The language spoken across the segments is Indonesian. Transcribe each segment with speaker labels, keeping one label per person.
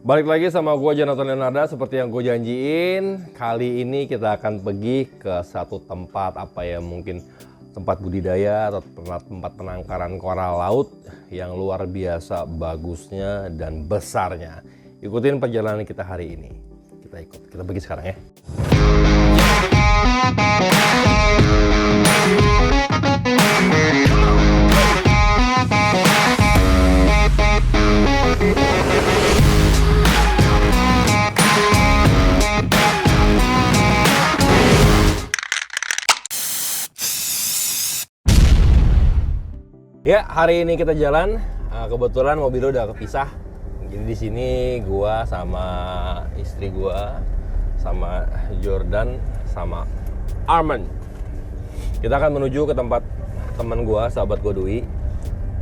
Speaker 1: Balik lagi sama gue Jonathan Leonarda. Seperti yang gue janjiin, kali ini kita akan pergi ke satu tempat mungkin tempat budidaya atau tempat penangkaran koral laut yang luar biasa bagusnya dan besarnya. Ikutin perjalanan kita hari ini. Kita pergi sekarang ya. Ya, hari ini kita jalan. Kebetulan mobilnya udah kepisah. Jadi di sini gua sama istri gua, sama Jordan, sama Arman. Kita akan menuju ke tempat teman gua, sahabat gua Dwi.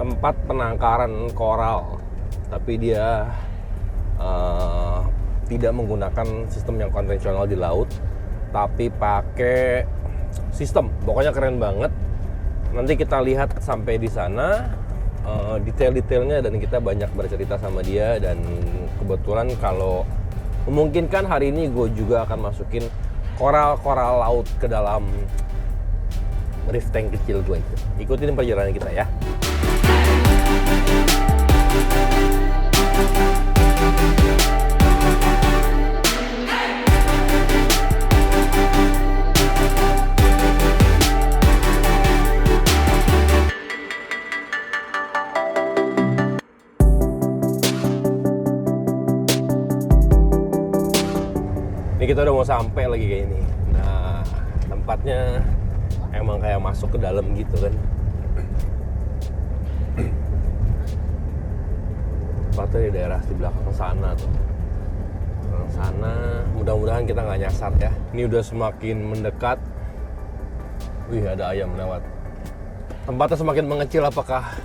Speaker 1: Tempat penangkaran koral. Tapi dia tidak menggunakan sistem yang konvensional di laut, tapi pakai sistem. Pokoknya keren banget. Nanti kita lihat sampai di sana detail-detailnya dan kita banyak bercerita sama dia. Dan kebetulan kalau memungkinkan hari ini gue juga akan masukin koral-koral laut ke dalam reef tank kecil gue itu. Ikutin perjalanan kita ya. Ini kita udah mau sampai lagi kayak ini. Nah, tempatnya emang kayak masuk ke dalam gitu kan. Tempatnya di daerah di belakang sana tuh. Belakang sana, mudah-mudahan kita nggak nyasar ya. Ini udah semakin mendekat. Wih, ada ayam lewat. Tempatnya semakin mengecil, apakah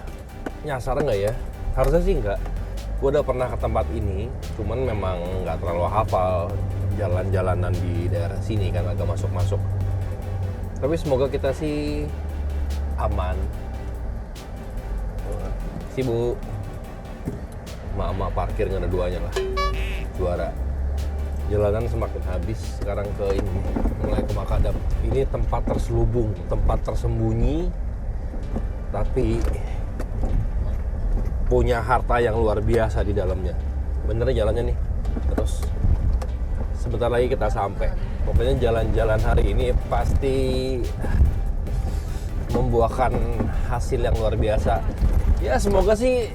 Speaker 1: nyasar nggak ya? Harusnya sih nggak. Gue udah pernah ke tempat ini, cuman memang nggak terlalu hafal jalan-jalanan di daerah sini kan, agak masuk-masuk. Tapi semoga kita sih aman. Si Bu, emak-emak parkir nggak ada duanya lah, juara. Jalanan semakin habis sekarang ke ini, mulai ke Makadam. Ini tempat terselubung, tempat tersembunyi, tapi punya harta yang luar biasa di dalamnya. Bener jalannya nih. Terus sebentar lagi kita sampai. Pokoknya jalan-jalan hari ini pasti membuahkan hasil yang luar biasa. Ya semoga sih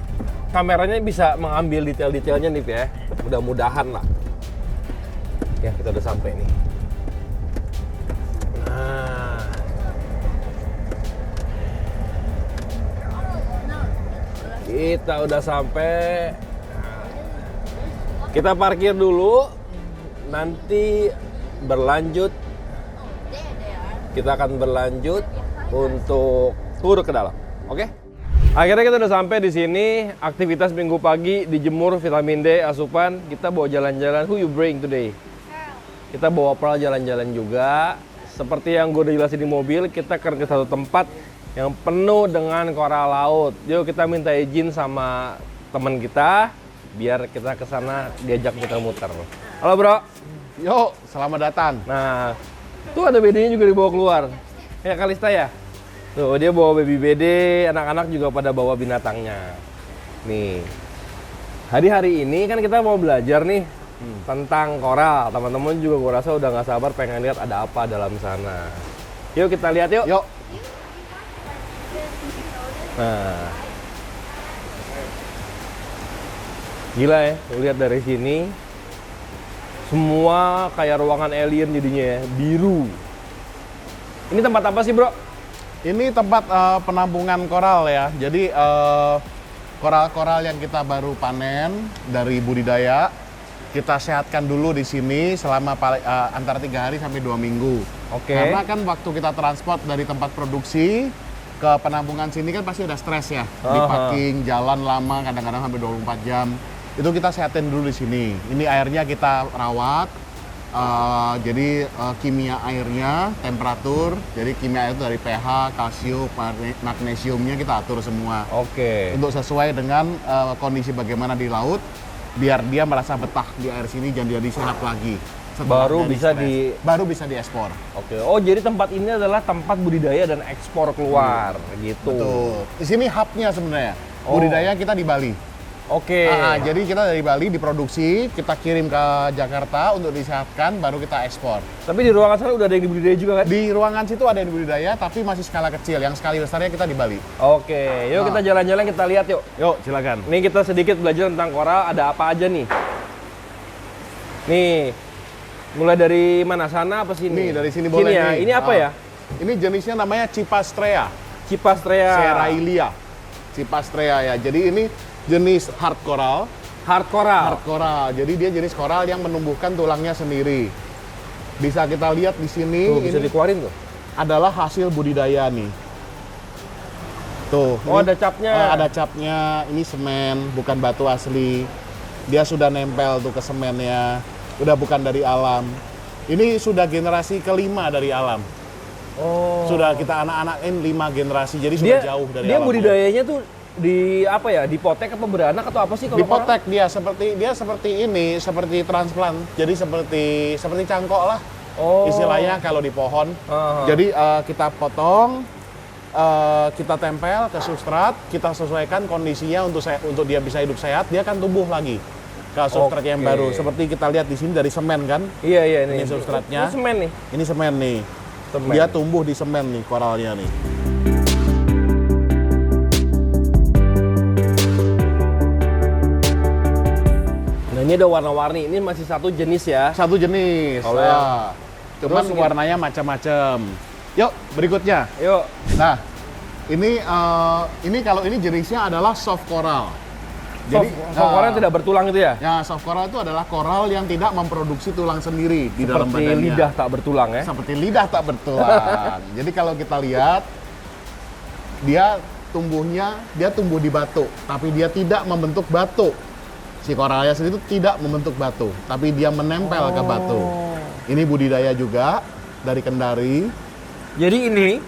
Speaker 1: kameranya bisa mengambil detail-detailnya nih ya. Mudah-mudahan lah. Ya kita udah sampai nih. Nah, kita udah sampai. Kita parkir dulu. Nanti berlanjut, kita akan berlanjut untuk tur ke dalam. Oke? Akhirnya kita udah sampai di sini. Aktivitas minggu pagi, dijemur vitamin D, asupan. Kita bawa jalan-jalan. Who you bring today? Kita bawa Pearl jalan-jalan juga. Seperti yang gue udah jelasin di mobil, kita akan ke satu tempat yang penuh dengan koral laut. Yuk kita minta izin sama teman kita biar kita ke sana diajak muter-muter. Halo bro.
Speaker 2: Yuk, selamat datang.
Speaker 1: Nah, tuh ada BD-nya juga dibawa keluar. Ya Kalista ya? Tuh dia bawa baby BD, anak-anak juga pada bawa binatangnya. Nih. Hari ini kan kita mau belajar nih tentang koral. Teman-teman juga gue rasa udah nggak sabar pengen lihat ada apa dalam sana. Yuk kita lihat yuk.
Speaker 2: Yuk.
Speaker 1: Nah. Gila ya, lihat dari sini. Semua kayak ruangan alien jadinya ya, biru. Ini tempat apa sih bro?
Speaker 2: Ini tempat penampungan koral ya. Jadi koral-koral yang kita baru panen dari budidaya, kita sehatkan dulu di sini selama antara 3 hari sampai 2 minggu.
Speaker 1: Oke.
Speaker 2: Karena kan waktu kita transport dari tempat produksi ke penampungan sini kan pasti udah stres ya. Di packing, jalan lama, kadang-kadang sampai 24 jam. Itu kita sehatin dulu di sini. Ini airnya kita rawat. Jadi kimia airnya, temperatur, jadi kimia air itu dari pH, kalsium, magnesiumnya kita atur semua.
Speaker 1: Oke.
Speaker 2: Untuk sesuai dengan kondisi bagaimana di laut, biar dia merasa betah di air sini dan jadi sehat lagi.
Speaker 1: Baru
Speaker 2: dari
Speaker 1: bisa
Speaker 2: stres. Baru bisa diekspor.
Speaker 1: Oke. Oh, jadi tempat ini adalah tempat budidaya dan ekspor keluar gitu.
Speaker 2: Betul. Di sini hubnya sebenarnya.
Speaker 1: Oh.
Speaker 2: Budidaya kita di Bali.
Speaker 1: Oke.
Speaker 2: Jadi kita dari Bali diproduksi, kita kirim ke Jakarta untuk disehatkan, baru kita ekspor.
Speaker 1: Tapi di ruangan sana udah ada yang dibudidaya juga kan?
Speaker 2: Di ruangan situ ada yang budidaya, tapi masih skala kecil. Yang skala besarnya kita di Bali.
Speaker 1: Oke, yuk kita jalan-jalan, kita lihat yuk.
Speaker 2: Yuk, silakan.
Speaker 1: Nih kita sedikit belajar tentang koral, ada apa aja nih? Nih, mulai dari mana? Sana apa sini?
Speaker 2: Nih, dari sini boleh
Speaker 1: ya.
Speaker 2: nih.
Speaker 1: Ini apa ya?
Speaker 2: Ini jenisnya namanya Cipastrea.
Speaker 1: Cipastrea.
Speaker 2: Serrailia. Cipastrea ya. Jadi ini jenis hard coral.
Speaker 1: Hard coral.
Speaker 2: Hard coral. Jadi dia jenis koral yang menumbuhkan tulangnya sendiri. Bisa kita lihat di sini.
Speaker 1: Tuh, bisa
Speaker 2: ini
Speaker 1: dikeluarin tuh.
Speaker 2: adalah hasil budidaya nih. Tuh.
Speaker 1: Oh,
Speaker 2: ini,
Speaker 1: ada capnya.
Speaker 2: ada capnya. Ini semen, bukan batu asli. Dia sudah nempel tuh ke semennya. Udah bukan dari alam. Ini sudah generasi kelima dari alam.
Speaker 1: Oh.
Speaker 2: Sudah kita anak-anakin 5 generasi. Jadi sudah jauh dari
Speaker 1: dia
Speaker 2: alam.
Speaker 1: budidayanya tuh di apa ya? Dipotek apa beranak atau apa sih kalau koral?
Speaker 2: Dipotek dia seperti ini, seperti transplant. Jadi seperti cangkok lah.
Speaker 1: Oh.
Speaker 2: Istilahnya kalau di pohon. Jadi kita potong, kita tempel ke substrat, kita sesuaikan kondisinya untuk dia bisa hidup sehat, dia akan tumbuh lagi ke substrat yang baru. Seperti kita lihat di sini dari semen kan?
Speaker 1: Iya ini.
Speaker 2: Ini substratnya.
Speaker 1: Ini semen nih.
Speaker 2: Ini semen nih.
Speaker 1: Semen.
Speaker 2: Dia tumbuh di semen nih koralnya nih.
Speaker 1: Nah ini ada warna-warni. Ini masih satu jenis ya?
Speaker 2: Satu jenis.
Speaker 1: Kalau
Speaker 2: Cuman
Speaker 1: terus
Speaker 2: warnanya macam-macam. Yuk, berikutnya.
Speaker 1: Yuk.
Speaker 2: Nah, ini kalau ini jenisnya adalah soft coral.
Speaker 1: Jadi koral yang tidak bertulang itu ya?
Speaker 2: Ya, soft coral itu adalah koral yang tidak memproduksi tulang sendiri di dalam badannya.
Speaker 1: Seperti lidah tak bertulang ya?
Speaker 2: Seperti lidah tak bertulang. Jadi kalau kita lihat, dia tumbuh di batu, tapi dia tidak membentuk batu. Si koralnya sendiri itu tidak membentuk batu, tapi dia menempel ke batu. Ini budidaya juga dari Kendari.
Speaker 1: Jadi ini,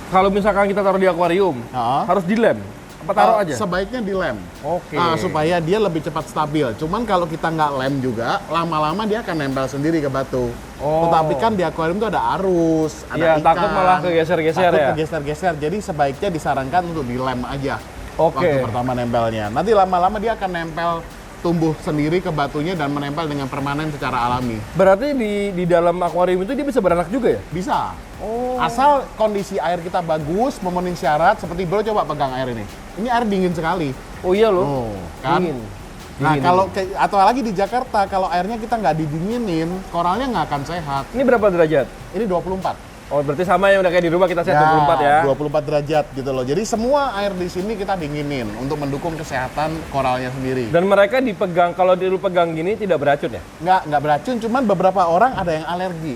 Speaker 1: kalau misalkan kita taruh di akuarium, harus dilem? Apa taruh aja?
Speaker 2: Sebaiknya dilem.
Speaker 1: Oke.
Speaker 2: Supaya dia lebih cepat stabil. Cuman kalau kita nggak lem juga, lama-lama dia akan nempel sendiri ke batu. Tetapi kan di akuarium itu ada arus, ada ikan.
Speaker 1: Takut malah kegeser-geser ya?
Speaker 2: Takut kegeser-geser. Jadi sebaiknya disarankan untuk dilem aja.
Speaker 1: Oke.
Speaker 2: Waktu pertama nempelnya. Nanti lama-lama dia akan nempel, tumbuh sendiri ke batunya dan menempel dengan permanen secara alami.
Speaker 1: Berarti di dalam akuarium itu dia bisa beranak juga ya?
Speaker 2: Bisa. Asal kondisi air kita bagus, memenuhi syarat. Seperti bro coba pegang air ini. Ini air dingin sekali.
Speaker 1: Oh iya loh.
Speaker 2: Kan?
Speaker 1: Dingin.
Speaker 2: Nah kalau atau lagi di Jakarta, kalau airnya kita nggak didinginin, koralnya nggak akan sehat.
Speaker 1: Ini berapa derajat?
Speaker 2: Ini 24.
Speaker 1: Oh berarti sama yang udah kayak di rumah kita set 24 ya?
Speaker 2: 24 derajat gitu loh. Jadi semua air di sini kita dinginin untuk mendukung kesehatan koralnya sendiri.
Speaker 1: Dan mereka dipegang, kalau lu pegang gini tidak beracun ya?
Speaker 2: Nggak beracun, cuman beberapa orang ada yang alergi.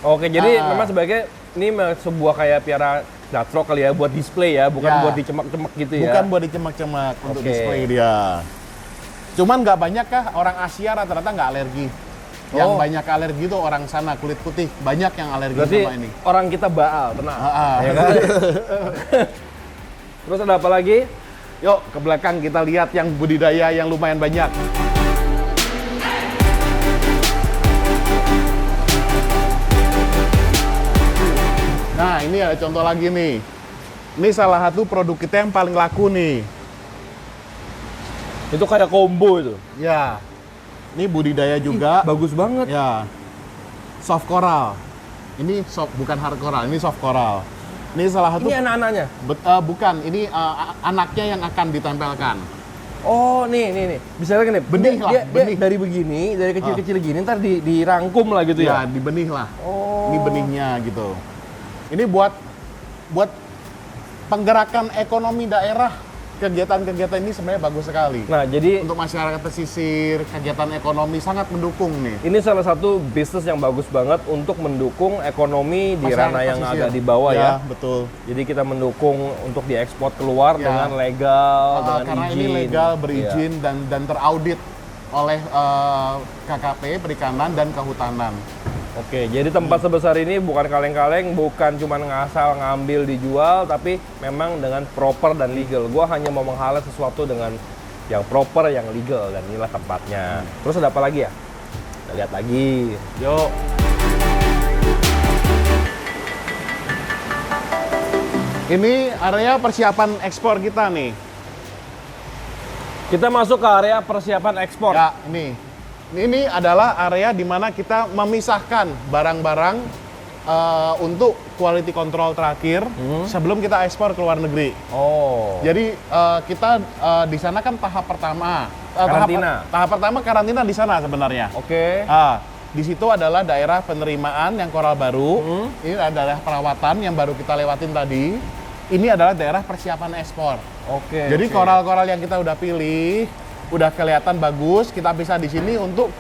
Speaker 1: Oke, jadi memang sebagai ini sebuah kayak piara gatrok kali ya, buat display ya, bukan buat dicemak-cemak gitu ya?
Speaker 2: Bukan buat dicemak-cemak untuk display dia. Cuman nggak banyak kah orang Asia rata-rata nggak alergi. Yang banyak alergi itu orang sana kulit putih, banyak yang alergi
Speaker 1: berarti
Speaker 2: sama ini.
Speaker 1: Orang kita baal, tenang. Ya kan? Terus ada apa lagi?
Speaker 2: Yuk ke belakang kita lihat yang budidaya yang lumayan banyak. Nah ini ada contoh lagi nih. Ini salah satu produk kita yang paling laku nih.
Speaker 1: Itu kayak combo itu.
Speaker 2: Ya. Ini budidaya juga.
Speaker 1: Bagus banget.
Speaker 2: Ya. Soft coral. Ini bukan hard coral, ini soft coral. Ini salah satu.
Speaker 1: Ini anak-anaknya?
Speaker 2: Bukan, ini anaknya yang akan ditempelkan.
Speaker 1: Oh, nih. Bisa lagi nih.
Speaker 2: Benih lah,
Speaker 1: Dia dari begini, dari kecil-kecil gini, ntar dirangkum lah gitu ya?
Speaker 2: Ya, di benih lah. Ini benihnya gitu. Ini buat penggerakan ekonomi daerah. Kegiatan-kegiatan ini sebenarnya bagus sekali.
Speaker 1: Nah, jadi
Speaker 2: untuk masyarakat pesisir, kegiatan ekonomi sangat mendukung nih.
Speaker 1: Ini salah satu bisnis yang bagus banget untuk mendukung ekonomi di ranah yang agak di bawah
Speaker 2: ya. Betul.
Speaker 1: Jadi kita mendukung untuk diekspor keluar dengan legal, dengan
Speaker 2: karena
Speaker 1: izin.
Speaker 2: ini legal, berizin dan teraudit oleh KKP Perikanan dan Kehutanan.
Speaker 1: Oke, jadi tempat sebesar ini bukan kaleng-kaleng, bukan cuma ngasal ngambil dijual, tapi memang dengan proper dan legal. Gua hanya mau meng-highlight sesuatu dengan yang proper, yang legal, dan inilah tempatnya. Terus ada apa lagi ya? Kita lihat lagi.
Speaker 2: Yuk. Ini area persiapan ekspor kita nih.
Speaker 1: Kita masuk ke area persiapan ekspor.
Speaker 2: Ya, ini adalah area di mana kita memisahkan barang-barang untuk quality control terakhir sebelum kita ekspor ke luar negeri.
Speaker 1: Oh.
Speaker 2: Jadi kita di sana kan tahap pertama.
Speaker 1: Karantina.
Speaker 2: Tahap pertama karantina di sana sebenarnya.
Speaker 1: Oke.
Speaker 2: Di situ adalah daerah penerimaan yang koral baru. Ini adalah daerah perawatan yang baru kita lewatin tadi. Ini adalah daerah persiapan ekspor.
Speaker 1: Oke.
Speaker 2: Jadi koral-koral yang kita udah pilih, udah kelihatan bagus, kita bisa di sini untuk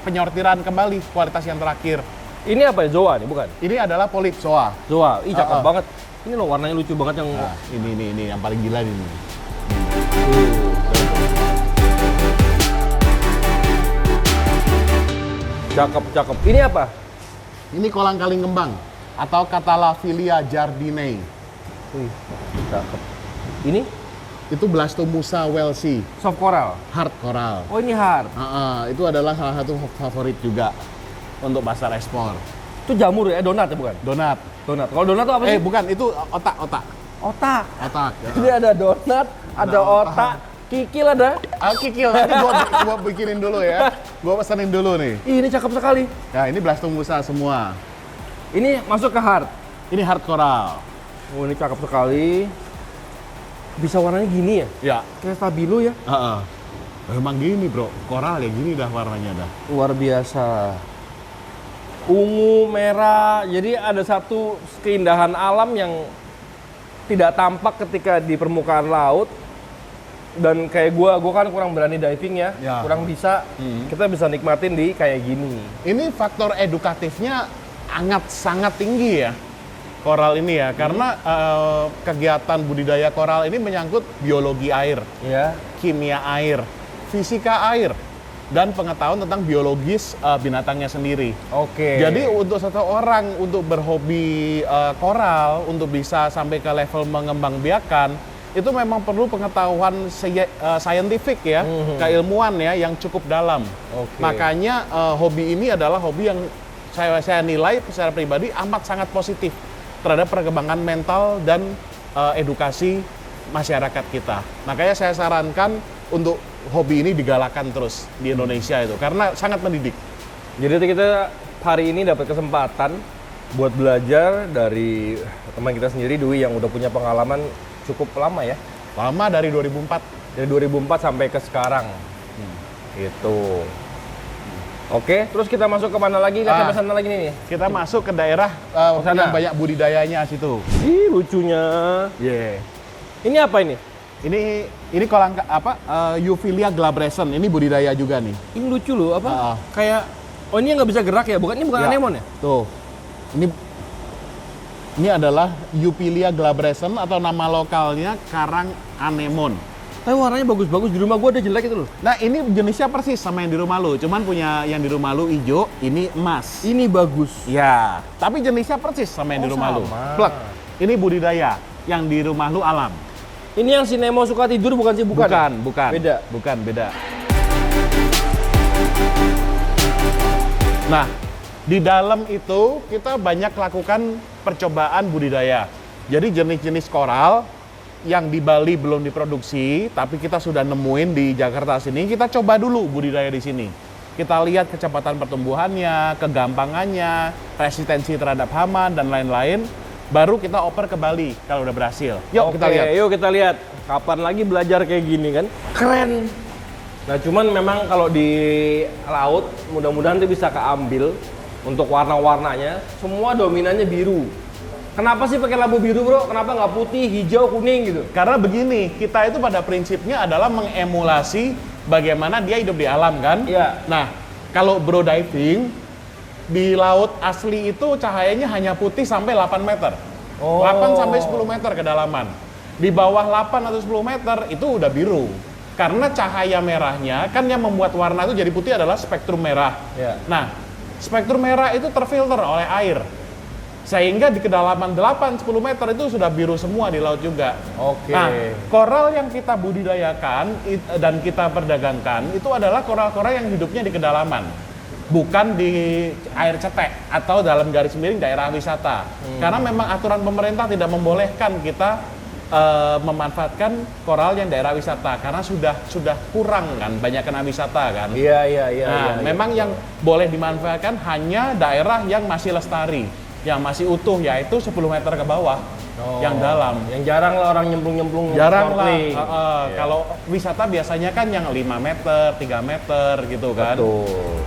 Speaker 2: penyortiran kembali kualitas yang terakhir.
Speaker 1: Ini apa ya? Zoa nih, bukan?
Speaker 2: Ini adalah polip zoa.
Speaker 1: Zoa. Ih, cakep banget. Ini loh warnanya lucu banget yang...
Speaker 2: Nah, ini yang paling gila ini.
Speaker 1: Cakep. Ini apa?
Speaker 2: Ini kolang kaling kembang atau Cataleophylla jardinei.
Speaker 1: Wih, cakep. Ini?
Speaker 2: Itu Blastomussa wellsi,
Speaker 1: Soft coral.
Speaker 2: hard coral.
Speaker 1: Oh, ini hard.
Speaker 2: Itu adalah salah satu favorit juga untuk pasar ekspor.
Speaker 1: Itu jamur ya? Donat ya, bukan?
Speaker 2: Donat.
Speaker 1: Donat. Kalau donat itu apa sih?
Speaker 2: Bukan, itu otak.
Speaker 1: Otak.
Speaker 2: Ya.
Speaker 1: Jadi ada donat, ada otak, kikil ada.
Speaker 2: Kikil, nanti gua bikinin dulu ya. Gua pesenin dulu nih.
Speaker 1: Ih, ini cakep sekali.
Speaker 2: Nah, ini Blastomussa semua.
Speaker 1: Ini masuk ke hard.
Speaker 2: Ini hard coral.
Speaker 1: Oh, ini cakep sekali. Bisa warnanya gini ya?
Speaker 2: Ya.
Speaker 1: Kayak stabilo ya?
Speaker 2: Emang gini bro, koral ya gini dah warnanya dah.
Speaker 1: Luar biasa. Ungu, merah. Jadi ada satu keindahan alam yang tidak tampak ketika di permukaan laut. Dan kayak gua kan kurang berani diving ya. Kurang bisa. Kita bisa nikmatin di kayak gini.
Speaker 2: Ini faktor edukatifnya sangat tinggi ya. Koral ini ya, karena kegiatan budidaya koral ini menyangkut biologi air, kimia air, fisika air, dan pengetahuan tentang biologis binatangnya sendiri.
Speaker 1: Oke.
Speaker 2: Jadi untuk seseorang untuk berhobi koral, untuk bisa sampai ke level mengembangbiakan, itu memang perlu pengetahuan saintifik ya, keilmuan ya, yang cukup dalam. Makanya hobi ini adalah hobi yang saya nilai secara pribadi amat sangat positif terhadap perkembangan mental dan edukasi masyarakat kita. Makanya saya sarankan untuk hobi ini digalakan terus di Indonesia itu, karena sangat mendidik.
Speaker 1: Jadi kita hari ini dapat kesempatan buat belajar dari teman kita sendiri, Dwi, yang udah punya pengalaman cukup lama ya.
Speaker 2: Lama, dari 2004.
Speaker 1: Dari 2004 sampai ke sekarang. Gitu. Oke, terus kita masuk ke mana lagi? Lihat sampai sana lagi nih.
Speaker 2: Kita masuk ke daerah yang banyak budidayanya situ.
Speaker 1: Ih, lucunya. Ini apa ini?
Speaker 2: Ini kolang Euphyllia glabrescens. Ini budidaya juga nih.
Speaker 1: Ini lucu loh, apa? Kayak ini nggak bisa gerak ya? Ini bukan anemon ya?
Speaker 2: Tuh. Ini adalah Euphyllia glabrescens atau nama lokalnya karang anemon.
Speaker 1: Tapi warnanya bagus-bagus, di rumah gua ada jelek itu loh.
Speaker 2: Nah, ini jenisnya persis sama yang di rumah lu, cuman punya yang di rumah lu hijau, ini emas.
Speaker 1: Ini bagus.
Speaker 2: Ya, tapi jenisnya persis sama yang di rumah lu. Plek. Ini budidaya, yang di rumah lu alam.
Speaker 1: Ini yang si Nemo suka tidur bukan sih? Bukan.
Speaker 2: Beda. Nah, di dalam itu kita banyak lakukan percobaan budidaya. Jadi jenis-jenis koral yang di Bali belum diproduksi, tapi kita sudah nemuin di Jakarta sini, kita coba dulu budidaya di sini. Kita lihat kecepatan pertumbuhannya, kegampangannya, resistensi terhadap hama, dan lain-lain. Baru kita oper ke Bali kalau udah berhasil. Yuk kita lihat. Kapan lagi belajar kayak gini kan?
Speaker 1: Keren. Nah, cuman memang kalau di laut, mudah-mudahan itu bisa keambil untuk warna-warnanya. Semua dominannya biru. Kenapa sih pakai lampu biru, bro? Kenapa nggak putih, hijau, kuning gitu?
Speaker 2: Karena begini, kita itu pada prinsipnya adalah mengemulasi bagaimana dia hidup di alam kan?
Speaker 1: Iya.
Speaker 2: Nah, kalau bro diving, di laut asli itu cahayanya hanya putih sampai 8 meter. 8 sampai 10 meter kedalaman. Di bawah 8 atau 10 meter itu udah biru. Karena cahaya merahnya, kan yang membuat warna itu jadi putih adalah spektrum merah.
Speaker 1: Iya.
Speaker 2: Nah, spektrum merah itu terfilter oleh air. Sehingga di kedalaman 8-10 meter itu sudah biru semua di laut juga.
Speaker 1: Oke.
Speaker 2: Nah, koral yang kita budidayakan dan kita perdagangkan itu adalah koral-koral yang hidupnya di kedalaman. Bukan di air cetek atau dalam garis miring daerah wisata. Karena memang aturan pemerintah tidak membolehkan kita memanfaatkan koral yang daerah wisata karena sudah kurang kan banyak kena wisata kan.
Speaker 1: Iya.
Speaker 2: Memang yang boleh dimanfaatkan hanya daerah yang masih lestari, yang masih utuh, yaitu 10 meter ke bawah yang dalam.
Speaker 1: Yang jarang lah orang nyemplung-nyemplung.
Speaker 2: Jarang lah.
Speaker 1: snorkeling.
Speaker 2: Kalau wisata biasanya kan yang 5 meter, 3 meter gitu kan.
Speaker 1: Betul.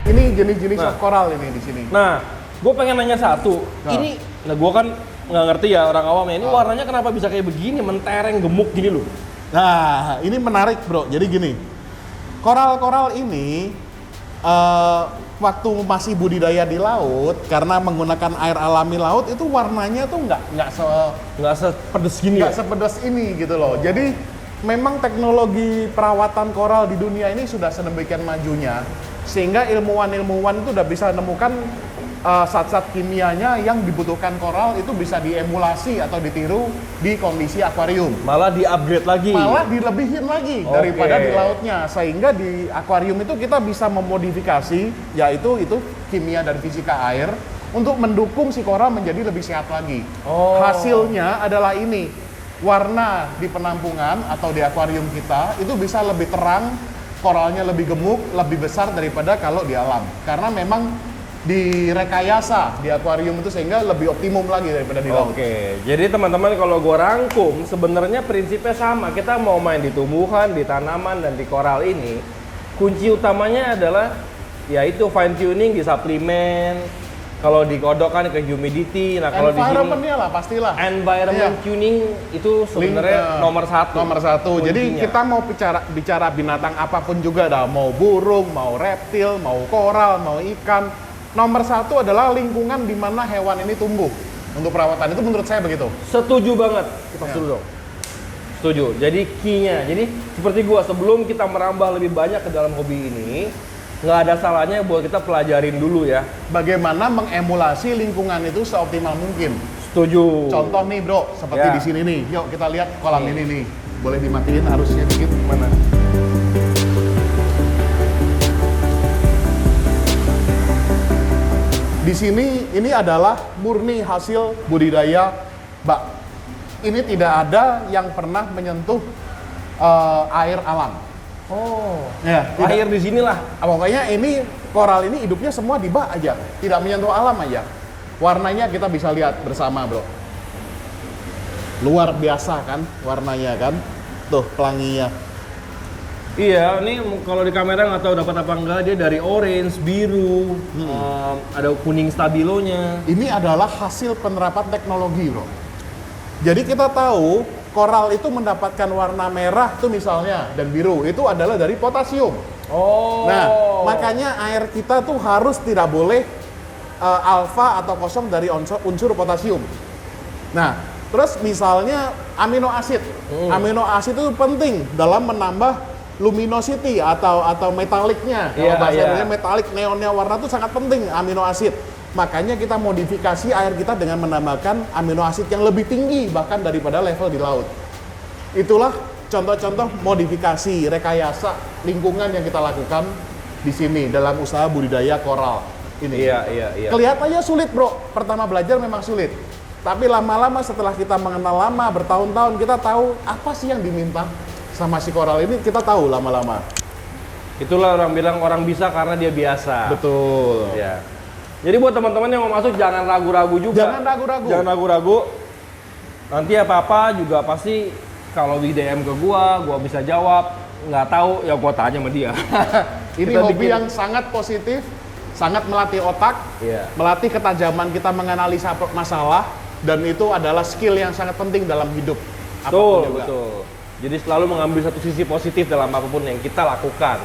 Speaker 2: Ini jenis-jenis koral ini di sini.
Speaker 1: Nah, gue pengen nanya satu. Ini, gue kan nggak ngerti ya orang awam ya. Ini warnanya kenapa bisa kayak begini, mentereng, gemuk gini loh?
Speaker 2: Nah, ini menarik bro. Jadi gini, koral-koral ini waktu masih budidaya di laut, karena menggunakan air alami laut itu warnanya tuh
Speaker 1: Nggak sepedes gini ya?
Speaker 2: sepedas ini gitu loh. Jadi memang teknologi perawatan koral di dunia ini sudah sedemikian majunya, sehingga ilmuwan-ilmuwan itu udah bisa menemukan zat-zat kimianya yang dibutuhkan koral itu bisa diemulasi atau ditiru di kondisi akuarium.
Speaker 1: Malah di-upgrade lagi?
Speaker 2: Malah dilebihin lagi daripada di lautnya, sehingga di akuarium itu kita bisa memodifikasi, yaitu itu kimia dan fisika air untuk mendukung si koral menjadi lebih sehat lagi. Hasilnya adalah ini, warna di penampungan atau di akuarium kita itu bisa lebih terang, koralnya lebih gemuk, lebih besar daripada kalau di alam. Karena memang direkayasa di akuarium itu sehingga lebih optimum lagi daripada di laut.
Speaker 1: Oke, jadi teman-teman kalau gue rangkum sebenarnya prinsipnya sama. Kita mau main di tumbuhan, di tanaman, dan di koral ini, kunci utamanya adalah yaitu fine tuning di suplemen. Kalau di kodok kan ke humidity. Nah kalau di sini
Speaker 2: environment-nya lah pastilah.
Speaker 1: Environment tuning itu sebenarnya nomor satu.
Speaker 2: Nomor satu.
Speaker 1: Kuncinya.
Speaker 2: Jadi kita mau bicara binatang apapun juga dah, mau burung, mau reptil, mau koral, mau ikan. Nomor satu adalah lingkungan di mana hewan ini tumbuh untuk perawatan. Itu menurut saya begitu.
Speaker 1: Setuju banget. Kita setuju dong. Setuju. Jadi key-nya. Jadi seperti gua sebelum kita merambah lebih banyak ke dalam hobi ini, nggak ada salahnya buat kita pelajarin dulu ya.
Speaker 2: Bagaimana mengemulasi lingkungan itu seoptimal mungkin.
Speaker 1: Setuju.
Speaker 2: Contoh nih bro, seperti di sini nih. Yuk kita lihat kolam ini nih. Boleh dimatiin arusnya dikit.
Speaker 1: Mana?
Speaker 2: Di sini ini adalah murni hasil budidaya bak. Ini tidak ada yang pernah menyentuh air alam. Ya,
Speaker 1: Air di sinilah.
Speaker 2: pokoknya ini koral ini hidupnya semua di bak aja, tidak menyentuh alam aja. Warnanya kita bisa lihat bersama bro. Luar biasa kan warnanya kan. Tuh pelanginya.
Speaker 1: Iya, ini kalau di kamera nggak tahu dapat apa enggak, dia dari orange, biru, ada kuning stabilonya.
Speaker 2: Ini adalah hasil penerapan teknologi bro. Jadi kita tahu koral itu mendapatkan warna merah tuh misalnya dan biru itu adalah dari potasium. Nah, makanya air kita tuh harus tidak boleh alfa atau kosong dari unsur potasium. Nah, terus misalnya amino asid. Amino asid itu penting dalam menambah luminosity atau metaliknya. Kalau bahasa Indonesia metalik, neonnya warna itu sangat penting amino asid. Makanya kita modifikasi air kita dengan menambahkan amino asid yang lebih tinggi bahkan daripada level di laut. Itulah contoh-contoh modifikasi rekayasa lingkungan yang kita lakukan di sini dalam usaha budidaya koral ini.
Speaker 1: Iya.
Speaker 2: Kelihatannya sulit bro, pertama belajar memang sulit. Tapi lama-lama setelah kita mengenal lama, bertahun-tahun, kita tahu apa sih yang diminta sama si koral ini, kita tahu lama-lama.
Speaker 1: Itulah orang bilang orang bisa karena dia biasa.
Speaker 2: Betul.
Speaker 1: Ya. Jadi buat teman-teman yang mau masuk jangan ragu-ragu juga.
Speaker 2: Jangan ragu-ragu.
Speaker 1: Jangan ragu-ragu. Nanti apa-apa juga pasti kalau di DM ke gua bisa jawab. Nggak tahu ya gua tanya sama dia.
Speaker 2: Ini hobi yang sangat positif, sangat melatih otak, melatih ketajaman kita menganalisa masalah, Dan itu adalah skill yang sangat penting dalam hidup.
Speaker 1: Betul,
Speaker 2: apapun juga.
Speaker 1: betul. Jadi selalu mengambil satu sisi positif dalam apapun yang kita lakukan.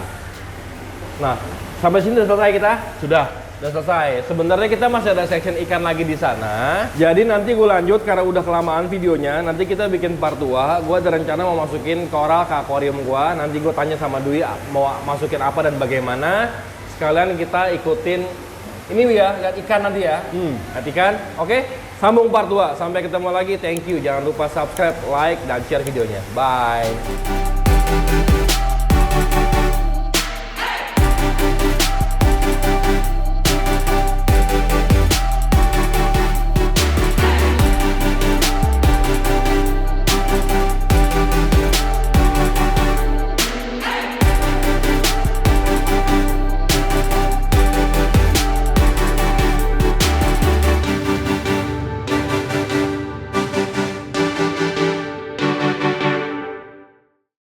Speaker 1: Nah, sampai sini udah selesai kita?
Speaker 2: Sudah.
Speaker 1: Udah selesai. Sebenarnya kita masih ada section ikan lagi di sana. Jadi nanti gue lanjut karena udah kelamaan videonya. Nanti kita bikin part 2. Gue ada rencana mau masukin koral ke akuarium gue. Nanti gue tanya sama Dwi mau masukin apa dan bagaimana. Sekalian kita ikutin ini ya, lihat ikan nanti ya. Lihat ikan. Oke, sambung part 2. Sampai ketemu lagi. Thank you. Jangan lupa subscribe, like, dan share videonya. Bye.